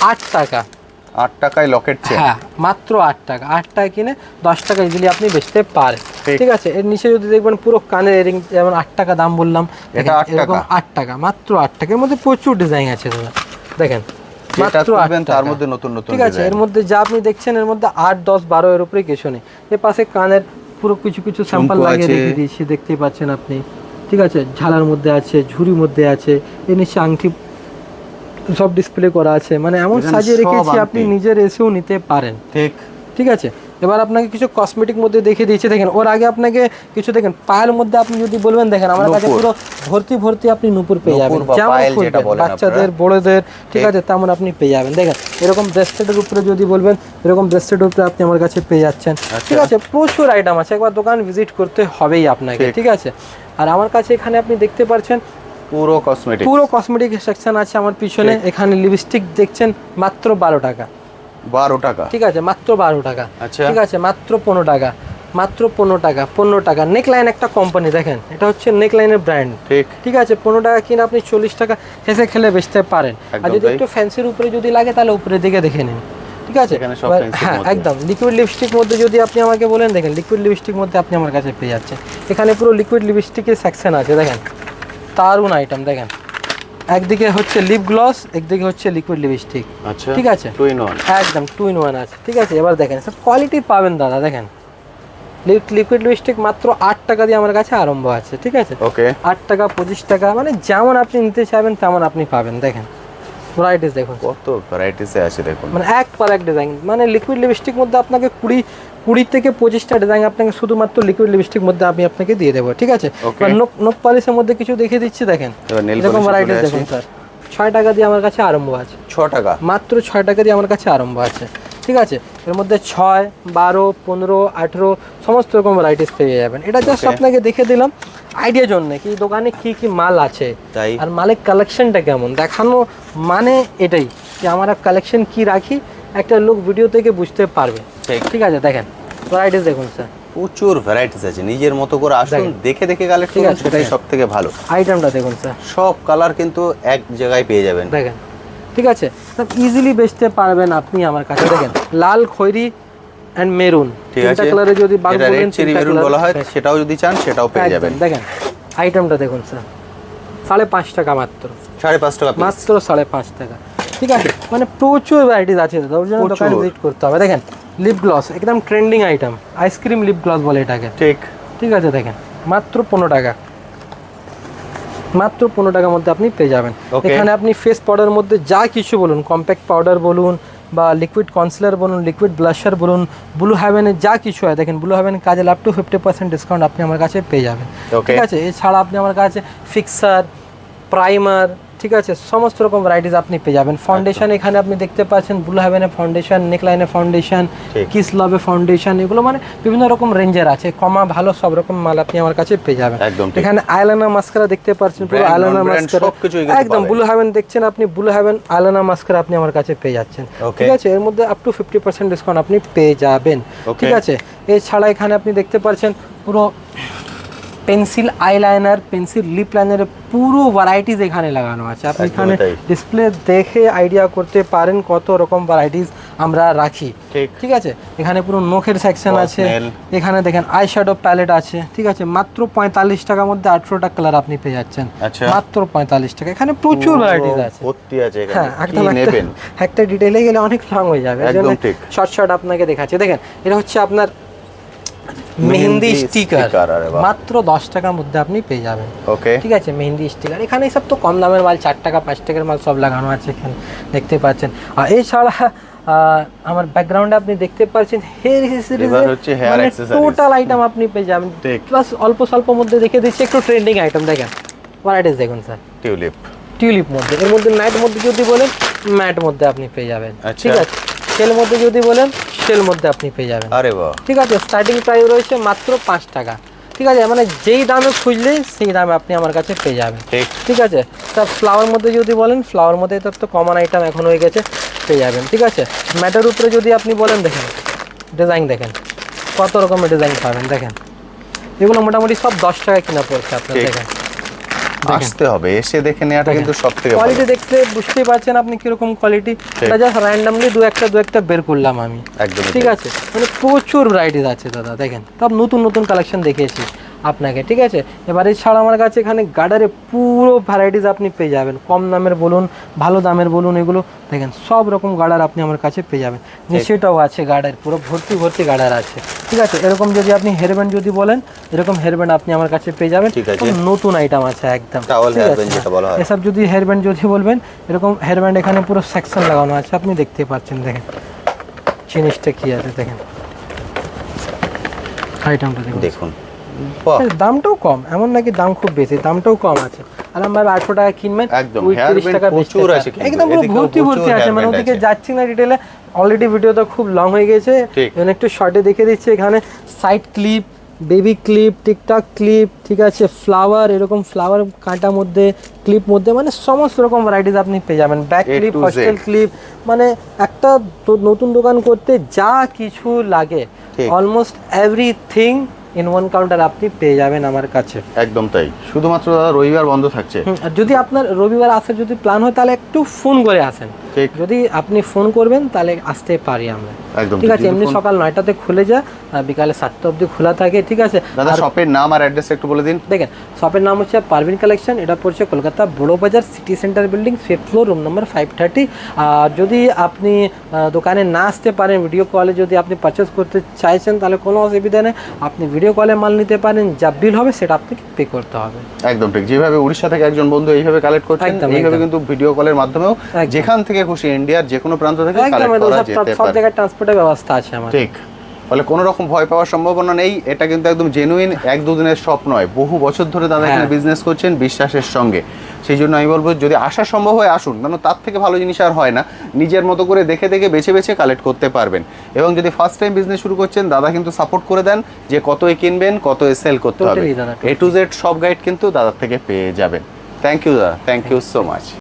8 টাকা, 8 টাকায় লকেট চেন। হ্যাঁ মাত্র 8 টাকা। 8 টাকা কিনে 10 টাকা ইজিলি আপনি বেচতে পারেন। ঠিক আছে, এর নিচে যদি দেখবেন পুরো কানের এরিং, যেমন 8 টাকা দাম বললাম, এটা 8 টাকা, 8 টাকা, মাত্র 8 টাকা। এর মধ্যে প্রচুর ডিজাইন আছে দাদা, দেখেন মাত্র 8 টাকা। তার মধ্যে নতুন নতুন ঠিক আছে, এর মধ্যে যা আপনি দেখছেন এর মধ্যে 8, 10, 12 এর উপরে কিছু নেই। এর পাশে কানের পুরো কিছু কিছু স্যাম্পল লাগিয়ে রেখে দিয়েছি, দেখতেই পাচ্ছেন আপনি। ঠিক আছে, ঝালার মধ্যে আছে, ঝুড়ির মধ্যে আছে, এর নিচে আংটি সব ডিসপ্লে করা আছে, মানে এমন সাজিয়ে রেখেছি আপনি নিজের এসেও নিতে পারেন। ঠিক, ঠিক আছে। এবার আপনাকে কিছু কসমেটিক মধ্যে দেখিয়ে দিয়েছি। দেখেন ওর আগে আপনাকে কিছু দেখেন পায়ের মধ্যে আপনি যদি বলবেন, দেখেন আমার কাছে পুরো ভর্তি ভর্তি আপনি নুপুর পেয়ে যাবেন, যেমন বাচ্চাদের বড়দের। ঠিক আছে, তেমন আপনি পেয়ে যাবেন। দেখেন এরকম ব্রেসলেটের উপরে যদি বলবেন, এরকম ব্রেসলেটের উপরে আপনি আমার কাছে পেয়ে যাচ্ছেন। ঠিক আছে, প্রচুর আইটেম আছে, একবার দোকান ভিজিট করতে হবেই আপনাকে। ঠিক আছে, আর আমার কাছে এখানে আপনি দেখতে পাচ্ছেন পুরো কসমেটিক সেকশন আছে আমার পিছনে। এখানে লিপস্টিক দেখছেন মাত্র 12 টাকা। 12 টাকা, ঠিক আছে, মাত্র 12 টাকা। ঠিক আছে, মাত্র 15 টাকা, মাত্র 15 টাকা, 15 টাকা। নেকলাইন একটা কোম্পানি, দেখেন এটা হচ্ছে নেকলাইনের ব্র্যান্ড। ঠিক আছে, 15 টাকা কিনে আপনি 40 টাকা হেসে খেলে বেচতে পারেন। আর যদি একটু ফ্যান্সির উপরে যদি লাগে তাহলে উপরের দিকে দেখে নিন। ঠিক আছে, হ্যাঁ একদম। লিকুইড লিপস্টিক মধ্যে যদি আপনি আমাকে বলেন, দেখেন লিকুইড লিপস্টিক মধ্যে আপনি আমার কাছে পেয়ে যাচ্ছেন। এখানে পুরো লিকুইড লিপস্টিকের সেকশন আছে। দেখেন দারুণ আইটেম। দেখেন একদিকে হচ্ছে লিপ গ্লস, একদিকে হচ্ছে লিকুইড লিপস্টিক। ঠিক আছে, একদম 2 in 1 আছে। ঠিক আছে, এবার দেখেন সব কোয়ালিটি পাবেন দাদা। দেখেন লিকুইড লিপস্টিক মাত্র 8 টাকা দিয়ে আমার কাছে আরম্ভ আছে। ঠিক আছে, 8 টাকা, 25 টাকা, মানে যেমন আপনি নিতে চাইবেন তেমন আপনি পাবেন। দেখেন ভ্যারাইটিস দেখুন, কত ভ্যারাইটিস আছে দেখুন, মানে এক পর এক ডিজাইন। মানে লিকুইড লিপস্টিক মধ্যে আপনাকে 20 থেকে 25টা ডিজাইন আপনাকে শুধুমাত্র লিকুইড লিপস্টিক মধ্যে আমি আপনাকে দিয়ে দেবো। ঠিক আছে, নোক পলিশের মধ্যে কিছু দেখিয়ে দিচ্ছি। দেখেন এরকম ভ্যারাইটিস দেখুন স্যার, 6 টাকা দিয়ে আমার কাছে আরম্ভ আছে। 6 টাকা, মাত্র 6 টাকা দিয়ে আমার কাছে আরম্ভ আছে। ঠিক আছে, এর মধ্যে 6, 12, 15, 18 সমস্ত রকম ভ্যারাইটিস পেয়ে যাবেন। এটা জাস্ট আপনাকে দেখে দিলাম আইডিয়ার জন্য কি দোকানে কি কি মাল আছে আর মালের কালেকশনটা কেমন দেখানো, মানে এটাই যে আমরা কালেকশন কি রাখি একটা লোক ভিডিও থেকে বুঝতে পারবে। ঠিক আছে, দেখেন ভ্যারাইটিস দেখুন স্যার, প্রচুর ভ্যারাইটিস আছে। নিজের মতো করে আসুন, দেখে দেখে কালেক্ট করুন, সেটাই সবথেকে ভালো। আইটেমটা দেখুন স্যার, সব কালার কিন্তু এক জায়গায় পেয়ে যাবেন। দেখেন ঠিক আছে, ইজিলি বেচতে পারবেন আপনি আমার কাছে। দেখেন লাল, খয়েরি এন্ড মেরুন, ঠিক তিনটা আছে, কালারে যদি বাগ যেটা বলেন, রেড চেরি মেরুন বলা হয় সেটাও যদি চান সেটাও পেয়ে যাবেন। দেখেন আইটেমটা দেখুন স্যার, 5.5 টাকা মাত্র, 5.5 টাকা piece। মাত্র 5.5 টাকা। ঠিক আছে, মানে প্রচুর ভ্যারাইটিস আছে দাদা, ওর জন্য দোকানে ভিজিট করতে হবে। দেখেন লিপ গ্লস, একদম trending item, ice cream lip gloss বলে এটাকে। ঠিক ঠিক আছে, দেখেন মাত্র 15 টাকা, মাত্র 15 টাকার মধ্যে আপনি পেয়ে যাবেন। এখানে আপনি ফেস পাউডারের মধ্যে যা কিছু বলুন, কম্প্যাক্ট পাউডার বলুন বা লিকুইড কনসিলার বলুন, লিকুইড ব্লাশার বলুন, ব্লু হেভেনের যা কিছু হয়, দেখেন ব্লু হেভেন কাজে আপ টু 50% ডিসকাউন্ট আপনি আমার কাছে পেয়ে যাবেন। ঠিক আছে, এছাড়া আপনি আমার কাছে ফিক্সার, প্রাইমার, ঠিক আছে, সমস্ত রকম ভ্যারাইটিস আপনি পেয়ে যাবেন। ফাউন্ডেশন এখানে আপনি দেখতে পাচ্ছেন ব্লু হেভেনের ফাউন্ডেশন, নেকলাইনের ফাউন্ডেশন, কিস লাভের ফাউন্ডেশন, এগুলো মানে বিভিন্ন রকম রেঞ্জের আছে, কমা ভালো সব রকম মাল আপনি আমার কাছে পেয়ে যাবেন। এখানে আইলাইনার মাস্কারা দেখতে পাচ্ছেন, পুরো আইলাইনার মাস্কারা একদম ব্লু হেভেন দেখছেন আপনি, ব্লু হেভেন আইলাইনার মাস্কারা আপনি আমার কাছে পেয়ে যাচ্ছেন। ঠিক আছে, এর মধ্যে আপ টু 50% ডিসকাউন্ট আপনি পেয়ে যাবেন। ঠিক আছে, এছাড়া এখানে আপনি দেখতে পাচ্ছেন পুরো পেন্সিল আইলাইনার, পেন্সিল লিপ লাইনারের পুরো ভ্যারাইটিস এখানে লাগানো আছে। আপনি এখানে ডিসপ্লে দেখে আইডিয়া করতে পারেন কত রকম ভ্যারাইটিস আমরা রাখি। ঠিক আছে, এখানে পুরো নখের সেকশন আছে, এখানে দেখেন আই শ্যাডো প্যালেট আছে। ঠিক আছে, মাত্র 45 টাকার মধ্যে 18টা কালার আপনি পেয়ে যাচ্ছেন, মাত্র 45 টাকা। এখানে প্রচুর ভ্যারাইটিস আছে। হ্যাঁ, একদম একটা ডিটেইলে গেলে অনেক লং হয়ে যাবে, শর্ট শর্ট আপনাকে দেখাচ্ছি। দেখেন এটা হচ্ছে আপনার মেহেন্দি স্টিকার, মাত্র 10 টাকার মধ্যে আপনি পেয়ে যাবেন। ঠিক আছে, মেহেন্দি স্টিকার এখানে সব তো কম দামের মাল, 4 টাকা 5 টাকার মাল সব লাগানো আছে এখানে দেখতে পাচ্ছেন। আর এছাড়া আমার ব্যাকগ্রাউন্ডে আপনি দেখতে পাচ্ছেন হেয়ার অ্যাক্সেসরিজ, টোটাল আইটেম আপনি পেয়ে যাবেন। প্লাস অল্প স্বল্প মধ্যে দেখে দিচ্ছি একটু ট্রেন্ডিং আইটেম। দেখেন ভ্যারাইটিস দেখুন স্যার, টিউলিপ মধ্যে, এর মধ্যে ম্যাট মধ্যে যদি বলেন ম্যাট মধ্যে আপনি পেয়ে যাবেন। ঠিক আছে, সেল মধ্যে যদি বলেন সেল মধ্যে আপনি পেয়ে যাবেন। আরে বাহ, ঠিক আছে, স্টার্টিং প্রাইস রয়েছে মাত্র 5 টাকা। ঠিক আছে, মানে যেই দামে খুঁজলে সেই দামে আপনি আমার কাছে পেয়ে যাবেন। ঠিক আছে, তা ফ্লাওয়ার মধ্যে যদি বলেন, ফ্লাওয়ার মধ্যে তো কমন আইটেম এখন হয়ে গেছে, পেয়ে যাবেন। ঠিক আছে, ম্যাটের উপরে যদি আপনি বলেন, দেখেন ডিজাইন, দেখেন কত রকমের ডিজাইন পাবেন। দেখেন এগুলো মোটামুটি সব 10 টাকা কিনা পড়ছে আপনার। দেখেন আসতে হবে, এসে দেখে নেওয়াটা কিন্তু সবথেকে ভালো। কোয়ালিটি দেখতে বুঝতেই পারছেন আপনি কিরকম কোয়ালিটি, এটা জাস্ট র্যান্ডমলি দু একটা বের করলাম আমি। ঠিক আছে, মানে প্রচুর ভ্যারাইটিস আছে দাদা। দেখেন সব নতুন নতুন কালেকশন দেখিয়েছি আপনাকে। ঠিক আছে, এবারে ছাড়া আমার কাছে এখানে গার্ডারে পুরো ভ্যারাইটিস আপনি পেয়ে যাবেন, কম দামের বলুন ভালো দামের বলুন, এগুলো দেখেন সব রকম গার্ডার আপনি আমার কাছে পেয়ে যাবেন। নিচেটাও আছে গার্ডার, পুরো ভর্তি গার্ডার আছে। ঠিক আছে, এরকম যদি আপনি হেয়ারব্যান্ড যদি বলেন, এরকম হেয়ারব্যান্ড আপনি আমার কাছে পেয়ে যাবেন, নতুন আইটেম আছে একদম। এসব যদি হেয়ারব্যান্ড যদি বলবেন, এরকম হেয়ারব্যান্ড এখানে পুরো সেকশন লাগানো আছে, আপনি দেখতে পাচ্ছেন। দেখেন জিনিসটা কি আছে, দেখেন আইটেমটা দেখুন। দামটাও কম, এমন নাকি দাম খুব বেশি, দামটাও কম আছে। আরামভাবে 800 টাকা কিনবেন, 30 টাকা একদম পুরো ভর্তি আছে। মানে ওদিকে যাচ্ছি না ডিটেলে, অলরেডি ভিডিওটা খুব লং হয়ে গেছে, একটু শর্টে দেখে দিচ্ছি। এখানে side clip, baby clip, TikTok clip, ঠিক আছে, ফ্লাওয়ার, এরকম ফ্লাওয়ার কাঁটা মধ্যে, ক্লিপ মধ্যে, মানে সমস্ত রকম ভ্যারাইটিস আপনি পেয়ে যাবেন। ব্যাক ক্লিপ, হস্টেল ক্লিপ, মানে একটা নতুন দোকান করতে যা কিছু লাগে almost everything in one counter আপনি পেয়ে যাবেন আমার কাছে। একদম তাই, শুধুমাত্র দাদা রবিবার বন্ধ থাকছে। আর যদি আপনার রবিবার আসার যদি প্ল্যান হয়, তাহলে একটু ফোন করে আসেন। যদি আপনি ফোন করবেন তাহলে আসতে পারি আমরা। ঠিক আছে, এমনি সকাল 9টাতে খুলে যায়, বিকালে 7টা অবধি খোলা থাকে। ঠিক আছে দাদা, শপের নাম আর অ্যাড্রেস একটু বলে দিন। দেখেন শপের নাম হচ্ছে পারভিন কালেকশন, এটা পড়ছে কলকাতা বড় বাজার city centre building, 5th floor, room number 530। আর যদি আপনি দোকানে না আসতে পারেন, ভিডিও কলে যদি আপনি পারচেস করতে চাইছেন, তাহলে কোনো অসুবিধা নেই, আপনি ভিডিও কলে মাল নিতে পারেন, যা বিল হবে সেটা আপনাকে পে করতে হবে। একদম ঠিক, যেভাবে উড়িষ্যা থেকে একজন বন্ধু এইভাবে কালেক্ট করছেন, এইভাবে কিন্তু ভিডিও কলের মাধ্যমেও যেখান থেকে খুশি ইন্ডিয়ার যে কোনো প্রান্ত থেকে কালেক্ট করা যেতে পারে। সব জায়গায় ট্রান্সপোর্টের ব্যবস্থা আছে আমাদের। ঠিক, ফলে কোনো রকম ভয় পাওয়ার সম্ভাবনা নেই। এটা কিন্তু একদম জেনুইন, 1-2 দিনের শপ নয়, বহু বছর ধরে দাদা এখানে বিজনেস করছেন বিশ্বাসের সঙ্গে। সেই জন্য আমি বলবো, যদি আসা সম্ভব হয় আসুন, কারণ তার থেকে ভালো জিনিস আর হয় না। নিজের মতো করে দেখে বেছে কালেক্ট করতে পারবেন। এবং যদি ফার্স্ট টাইম বিজনেস শুরু করছেন, দাদা কিন্তু সাপোর্ট করে দেন যে কতই কিনবেন, কতই সেল করতে হবে, A to Z সব গাইড কিন্তু দাদার থেকে পেয়ে যাবেন। থ্যাংক ইউ দাদা, থ্যাংক ইউ সো মাচ।